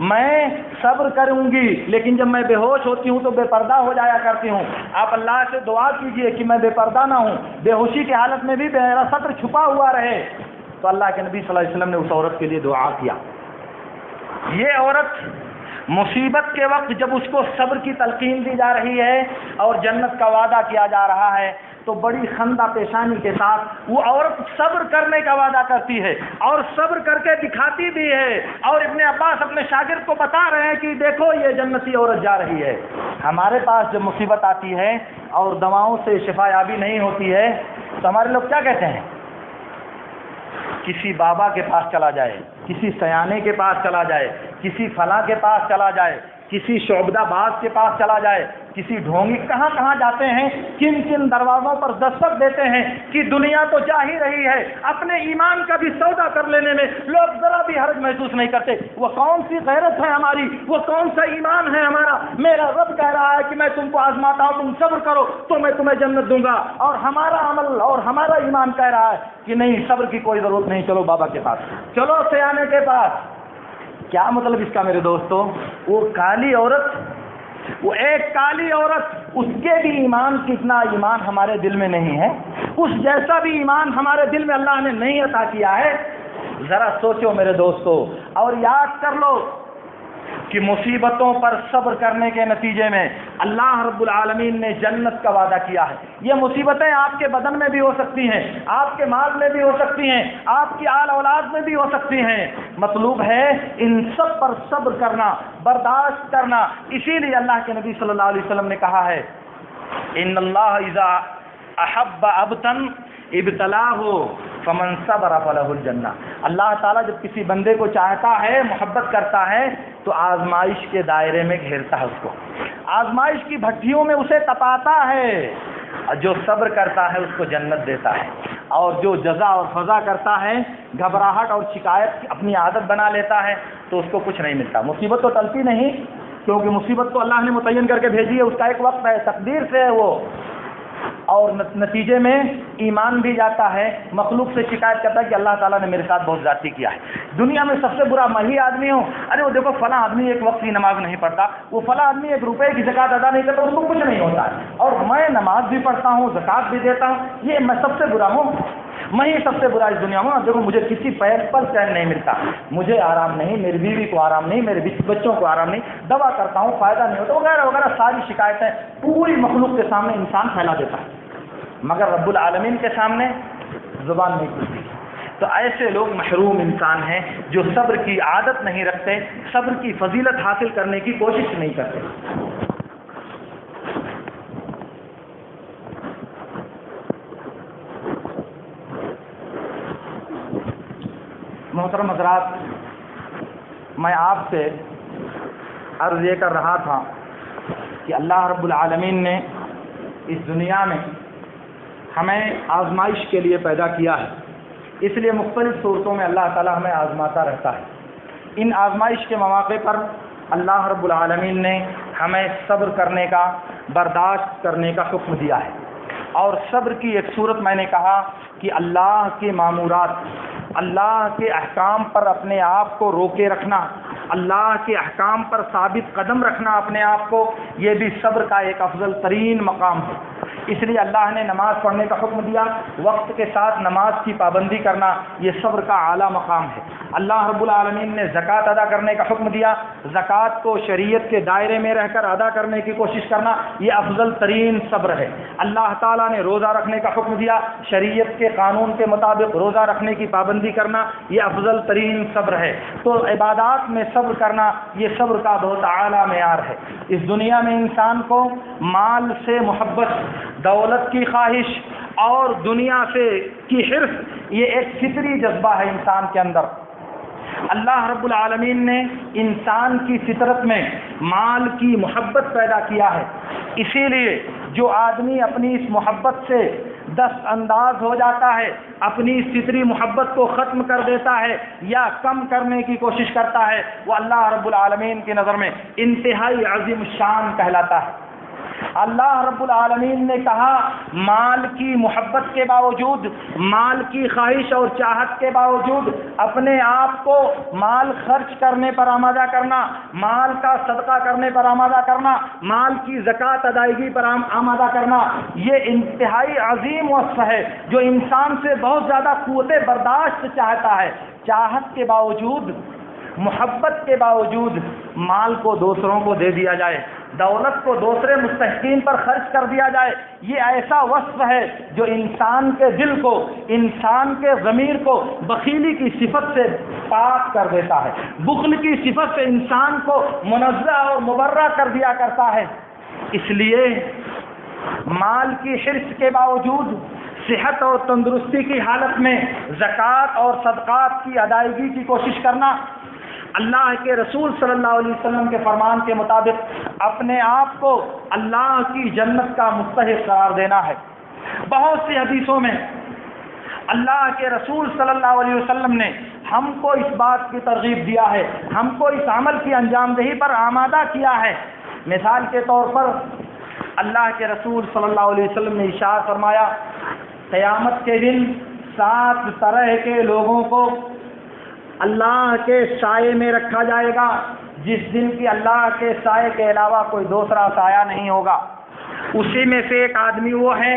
میں صبر کروں گی لیکن جب میں بے ہوش ہوتی ہوں تو بے پردہ ہو جایا کرتی ہوں. آپ اللہ سے دعا کیجئے کہ میں بے پردہ نہ ہوں, بے ہوشی کی حالت میں بھی میرا سطر چھپا ہوا رہے. تو اللہ کے نبی صلی اللہ علیہ وسلم نے اس عورت کے لیے دعا کیا. یہ عورت مصیبت کے وقت جب اس کو صبر کی تلقین دی جا رہی ہے اور جنت کا وعدہ کیا جا رہا ہے تو بڑی خندہ پیشانی کے ساتھ وہ عورت صبر کرنے کا وعدہ کرتی ہے اور صبر کر کے دکھاتی بھی ہے. اور ابن عباس اپنے شاگرد کو بتا رہے ہیں کہ دیکھو یہ جنتی عورت جا رہی ہے. ہمارے پاس جب مصیبت آتی ہے اور دواؤں سے شفا یابی نہیں ہوتی ہے تو ہمارے لوگ کیا کہتے ہیں؟ کسی بابا کے پاس چلا جائے, کسی سیانے کے پاس چلا جائے, کسی فلاں کے پاس چلا جائے, کسی شعبدہ باز کے پاس چلا جائے, کسی ڈھونگی, کہاں کہاں جاتے ہیں, کن کن دروازوں پر دستک دیتے ہیں کہ دنیا تو جا ہی رہی ہے, اپنے ایمان کا بھی سودا کر لینے میں لوگ ذرا بھی حرج محسوس نہیں کرتے. وہ کون سی غیرت ہے ہماری, وہ کون سا ایمان ہے ہمارا. میرا رب کہہ رہا ہے کہ میں تم کو آزماتا ہوں, تم صبر کرو تو میں تمہیں جنت دوں گا. اور ہمارا عمل اور ہمارا ایمان کہہ رہا ہے کہ نہیں, صبر کی کوئی ضرورت نہیں, چلو بابا کے پاس, چلو سیانے کے پاس. کیا مطلب اس کا میرے دوستو؟ وہ کالی عورت, وہ ایک کالی عورت, اس کے بھی ایمان کتنا ایمان ہمارے دل میں نہیں ہے, اس جیسا بھی ایمان ہمارے دل میں اللہ نے نہیں عطا کیا ہے. ذرا سوچو میرے دوستو اور یاد کر لو کہ مصیبتوں پر صبر کرنے کے نتیجے میں اللہ رب العالمین نے جنت کا وعدہ کیا ہے. یہ مصیبتیں آپ کے بدن میں بھی ہو سکتی ہیں, آپ کے مال میں بھی ہو سکتی ہیں, آپ کی آل اولاد میں بھی ہو سکتی ہیں. مطلوب ہے ان سب پر صبر کرنا, برداشت کرنا. اسی لیے اللہ کے نبی صلی اللہ علیہ وسلم نے کہا ہے ان اللہ اذا احب عبدا ابتلاہ فمن صبر فلہ الجنہ. اللہ تعالیٰ جب کسی بندے کو چاہتا ہے, محبت کرتا ہے تو آزمائش کے دائرے میں گھیرتا ہے, اس کو آزمائش کی بھٹیوں میں اسے تپاتا ہے. جو صبر کرتا ہے اس کو جنت دیتا ہے, اور جو جزا اور فضا کرتا ہے, گھبراہٹ اور شکایت اپنی عادت بنا لیتا ہے تو اس کو کچھ نہیں ملتا. مصیبت تو ٹلتی نہیں, کیونکہ مصیبت تو اللہ نے متعین کر کے بھیجی ہے, اس کا ایک وقت ہے, تقدیر سے ہے وہ, اور نتیجے میں ایمان بھی جاتا ہے. مخلوق سے شکایت کرتا ہے کہ اللہ تعالیٰ نے میرے ساتھ بہت زیادتی کیا ہے, دنیا میں سب سے برا میں ہی آدمی ہوں. ارے وہ دیکھو فلاں آدمی ایک وقت کی نماز نہیں پڑھتا, وہ فلاں آدمی 1 روپے کی زکات ادا نہیں کرتا, اس کو کچھ نہیں ہوتا ہے, اور میں نماز بھی پڑھتا ہوں, زکات بھی دیتا ہوں, یہ میں سب سے برا ہوں, میں ہی سب سے برا اس دنیا میں. دیکھو مجھے کسی پیر پر چین نہیں ملتا, مجھے آرام نہیں, میری بیوی کو آرام نہیں, میرے بچوں کو آرام نہیں, دوا کرتا ہوں فائدہ نہیں ہوتا, وغیرہ وغیرہ ساری شکایتیں پوری مخلوق کے سامنے انسان پھیلا دیتا ہے, مگر رب العالمین کے سامنے زبان نہیں کھلتی. تو ایسے لوگ محروم انسان ہیں جو صبر کی عادت نہیں رکھتے, صبر کی فضیلت حاصل کرنے کی کوشش نہیں کرتے. محترم حضرات, میں آپ سے عرض یہ کر رہا تھا کہ اللہ رب العالمین نے اس دنیا میں ہمیں آزمائش کے لیے پیدا کیا ہے, اس لیے مختلف صورتوں میں اللہ تعالیٰ ہمیں آزماتا رہتا ہے. ان آزمائش کے مواقع پر اللہ رب العالمین نے ہمیں صبر کرنے کا, برداشت کرنے کا حکم دیا ہے. اور صبر کی ایک صورت میں نے کہا کہ اللہ کے مامورات, اللہ کے احکام پر اپنے آپ کو روکے رکھنا, اللہ کے احکام پر ثابت قدم رکھنا اپنے آپ کو, یہ بھی صبر کا ایک افضل ترین مقام ہے. اس لیے اللہ نے نماز پڑھنے کا حکم دیا, وقت کے ساتھ نماز کی پابندی کرنا یہ صبر کا اعلیٰ مقام ہے. اللہ رب العالمین نے زکوٰۃ ادا کرنے کا حکم دیا, زکوٰۃ کو شریعت کے دائرے میں رہ کر ادا کرنے کی کوشش کرنا یہ افضل ترین صبر ہے. اللہ تعالیٰ نے روزہ رکھنے کا حکم دیا, شریعت کے قانون کے مطابق روزہ رکھنے کی پابندی کرنا یہ افضل ترین صبر ہے. تو عبادات میں صبر کرنا یہ صبر کا بہت اعلیٰ معیار ہے. اس دنیا میں انسان کو مال سے محبت, دولت کی خواہش اور دنیا سے کی حرص یہ ایک فطری جذبہ ہے انسان کے اندر. اللہ رب العالمین نے انسان کی فطرت میں مال کی محبت پیدا کیا ہے. اسی لیے جو آدمی اپنی اس محبت سے دست انداز ہو جاتا ہے, اپنی اس فطری محبت کو ختم کر دیتا ہے یا کم کرنے کی کوشش کرتا ہے, وہ اللہ رب العالمین کی نظر میں انتہائی عظیم الشان کہلاتا ہے. اللہ رب العالمین نے کہا مال کی محبت کے باوجود، مال کی خواہش اور چاہت کے باوجود اپنے آپ کو مال خرچ کرنے پر آمادہ کرنا، مال کا صدقہ کرنے پر آمادہ کرنا، مال کی زکوٰۃ ادائیگی پر آمادہ کرنا، یہ انتہائی عظیم وصف ہے جو انسان سے بہت زیادہ قوت برداشت چاہتا ہے۔ چاہت کے باوجود، محبت کے باوجود مال کو دوسروں کو دے دیا جائے، دولت کو دوسرے مستحقین پر خرچ کر دیا جائے، یہ ایسا وصف ہے جو انسان کے دل کو، انسان کے ضمیر کو بخیلی کی صفت سے پاک کر دیتا ہے، بخل کی صفت سے انسان کو منزہ اور مبرہ کر دیا کرتا ہے۔ اس لیے مال کی حرص کے باوجود صحت اور تندرستی کی حالت میں زکوٰۃ اور صدقات کی ادائیگی کی کوشش کرنا، اللہ کے رسول صلی اللہ علیہ وسلم کے فرمان کے مطابق اپنے آپ کو اللہ کی جنت کا مستحق قرار دینا ہے۔ بہت سی حدیثوں میں اللہ کے رسول صلی اللہ علیہ وسلم نے ہم کو اس بات کی ترغیب دیا ہے، ہم کو اس عمل کی انجام دہی پر آمادہ کیا ہے۔ مثال کے طور پر اللہ کے رسول صلی اللہ علیہ وسلم نے ارشاد فرمایا، قیامت کے دن 7 طرح کے لوگوں کو اللہ کے سائے میں رکھا جائے گا، جس دن کی اللہ کے سائے کے علاوہ کوئی دوسرا سایہ نہیں ہوگا۔ اسی میں سے ایک آدمی وہ ہے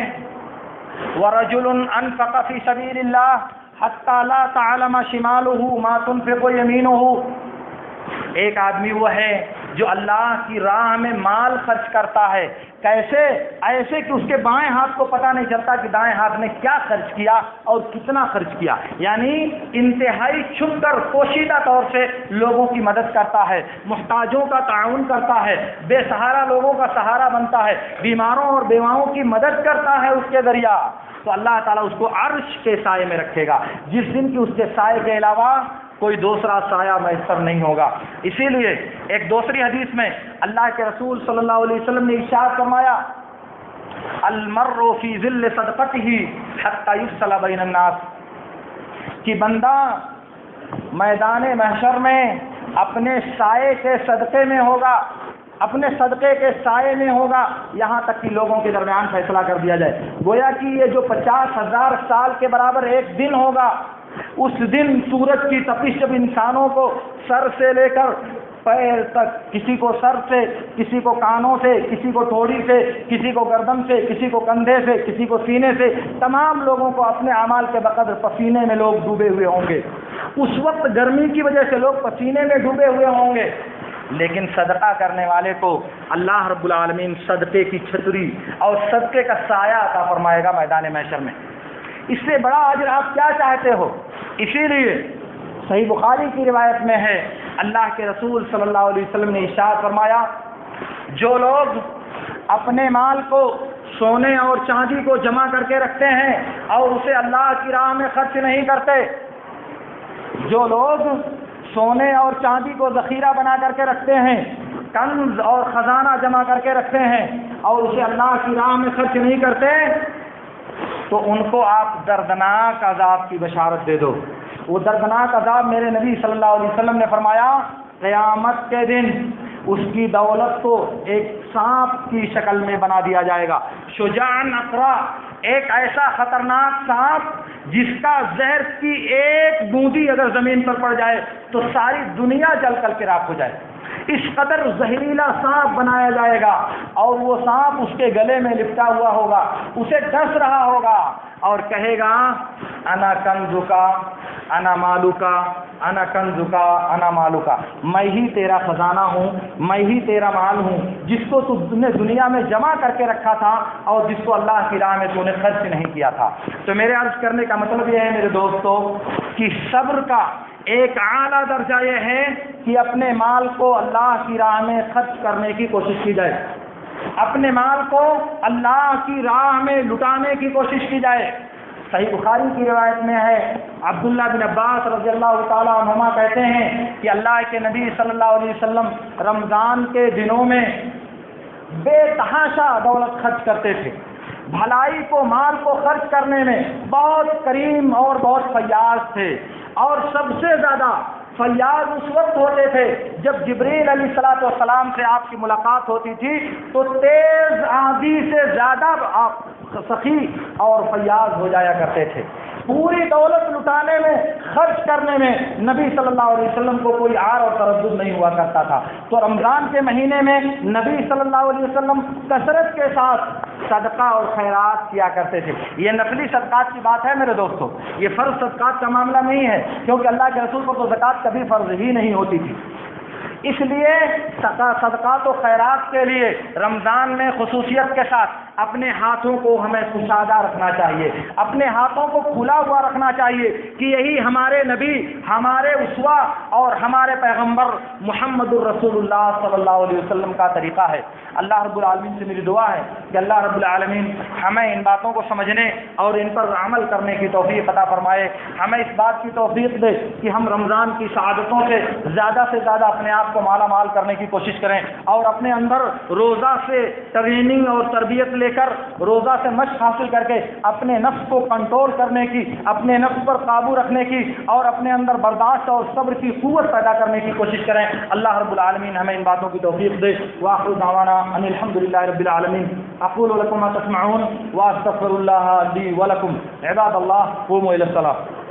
وَرَجُلٌ أَنفَقَ فِي سَبِيلِ اللَّهِ حَتَّى لَا تَعْلَمَ شِمَالُهُ مَا تُنْفِقُ يَمِينُهُ، ایک آدمی وہ ہے جو اللہ کی راہ میں مال خرچ کرتا ہے، کیسے؟ ایسے کہ اس کے بائیں ہاتھ کو پتہ نہیں چلتا کہ دائیں ہاتھ نے کیا خرچ کیا اور کتنا خرچ کیا، یعنی انتہائی چھپ کر پوشیدہ طور سے لوگوں کی مدد کرتا ہے، محتاجوں کا تعاون کرتا ہے، بے سہارا لوگوں کا سہارا بنتا ہے، بیماروں اور بیواؤں کی مدد کرتا ہے اس کے ذریعہ، تو اللہ تعالیٰ اس کو عرش کے سائے میں رکھے گا، جس دن کی اس کے سائے کے علاوہ کوئی دوسرا سایہ میسر نہیں ہوگا۔ اسی لیے ایک دوسری حدیث میں اللہ کے رسول صلی اللہ علیہ وسلم نے ارشاد فرمایا، المرء فی ظل صدقته حتی یفصل بین الناس، کہ بندہ میدان محشر میں اپنے سائے کے صدقے میں ہوگا، اپنے صدقے کے سائے میں ہوگا، یہاں تک کہ لوگوں کے درمیان فیصلہ کر دیا جائے۔ گویا کہ یہ جو 50,000 سال کے برابر ایک دن ہوگا، اس دن سورج کی تپش جب انسانوں کو سر سے لے کر پیر تک، کسی کو سر سے، کسی کو کانوں سے، کسی کو ٹھوڑی سے، کسی کو گردن سے، کسی کو کندھے سے، کسی کو سینے سے، تمام لوگوں کو اپنے اعمال کے بقدر پسینے میں لوگ ڈوبے ہوئے ہوں گے۔ اس وقت گرمی کی وجہ سے لوگ پسینے میں ڈوبے ہوئے ہوں گے، لیکن صدقہ کرنے والے کو اللہ رب العالمین صدقے کی چھتری اور صدقے کا سایہ عطا فرمائے گا میدان محشر میں۔ اس سے بڑا اجر آپ کیا چاہتے ہو؟ اسی لیے صحیح بخاری کی روایت میں ہے، اللہ کے رسول صلی اللہ علیہ وسلم نے ارشاد فرمایا، جو لوگ اپنے مال کو، سونے اور چاندی کو جمع کر کے رکھتے ہیں اور اسے اللہ کی راہ میں خرچ نہیں کرتے، جو لوگ سونے اور چاندی کو ذخیرہ بنا کر کے رکھتے ہیں، کنز اور خزانہ جمع کر کے رکھتے ہیں اور اسے اللہ کی راہ میں خرچ نہیں کرتے، تو ان کو آپ دردناک عذاب کی بشارت دے دو۔ وہ دردناک عذاب میرے نبی صلی اللہ علیہ وسلم نے فرمایا، قیامت کے دن اس کی دولت کو ایک سانپ کی شکل میں بنا دیا جائے گا، شجاعن اقرا، ایک ایسا خطرناک سانپ جس کا زہر کی ایک بوندی اگر زمین پر پڑ جائے تو ساری دنیا جل کر کے راکھ ہو جائے، اس قدر زہریلا سانپ بنایا جائے گا، اور وہ سانپ اس کے گلے میں لپٹا ہوا ہوگا، اسے ڈس رہا ہوگا اور کہے گا، انا کنزکا انا مالوکا انا کنزکا انا مالوکا، میں ہی تیرا خزانہ ہوں، میں ہی تیرا مال ہوں، جس کو تو نے دنیا میں جمع کر کے رکھا تھا اور جس کو اللہ کی راہ میں تو نے خرچ نہیں کیا تھا۔ تو میرے عرض کرنے کا مطلب یہ ہے میرے دوستو کہ صبر کا ایک اعلیٰ درجہ یہ ہے کہ اپنے مال کو اللہ کی راہ میں خرچ کرنے کی کوشش کی جائے، اپنے مال کو اللہ کی راہ میں لٹانے کی کوشش کی جائے۔ صحیح بخاری کی روایت میں ہے، عبداللہ بن عباس رضی اللہ تعالیٰ عنہما کہتے ہیں کہ اللہ کے نبی صلی اللہ علیہ وسلم رمضان کے دنوں میں بے تحاشا دولت خرچ کرتے تھے، بھلائی کو، مال کو خرچ کرنے میں بہت کریم اور بہت فیاض تھے، اور سب سے زیادہ فیاض اس وقت ہوتے تھے جب جبریل علیہ الصلوۃ والسلام سے آپ کی ملاقات ہوتی تھی تو تیز آندھی سے زیادہ آپ سخی اور فیاض ہو جایا کرتے تھے. پوری دولت لٹانے میں، خرچ کرنے میں نبی صلی اللہ علیہ وسلم کو کوئی عار اور تردد نہیں ہوا کرتا تھا. تو رمضان کے مہینے میں نبی صلی اللہ علیہ وسلم کثرت کے ساتھ صدقہ اور خیرات کیا کرتے تھے. یہ نفلی صدقات کی بات ہے میرے دوستوں، یہ فرض صدقات کا معاملہ نہیں ہے، کیونکہ اللہ کے رسول کو تو زکوٰۃ کبھی فرض ہی نہیں ہوتی تھی. اس لیے صدقات و خیرات کے لیے رمضان میں خصوصیت کے ساتھ اپنے ہاتھوں کو ہمیں کشادہ رکھنا چاہیے، اپنے ہاتھوں کو کھلا ہوا رکھنا چاہیے کہ یہی ہمارے نبی، ہمارے اسوہ اور ہمارے پیغمبر محمد الرسول اللہ صلی اللہ علیہ وسلم کا طریقہ ہے. اللہ رب العالمین سے میری دعا ہے کہ اللہ رب العالمین ہمیں ان باتوں کو سمجھنے اور ان پر عمل کرنے کی توفیق عطا فرمائے. ہمیں اس بات کی توفیق دے کہ ہم رمضان کی سعادتوں سے زیادہ اپنے آپ کو مالا مال کرنے کی کوشش کریں اور اپنے اندر روزہ سے ٹریننگ اور تربیت لے کر، روزہ سے مشق حاصل کر کے اپنے نفس کو کنٹرول کرنے کی، اپنے نفس پر قابو رکھنے کی اور اپنے اندر برداشت اور صبر کی قوت پیدا کرنے کی کوشش کریں. اللہ رب العالمین ہمیں ان باتوں کی توفیق دے. وآخر دعوانا ان الحمد للہ رب العالمین. اقول لكم ما تسمعون واستغفر الله لي ولكم. عباد الله قوموا الى الصلاة.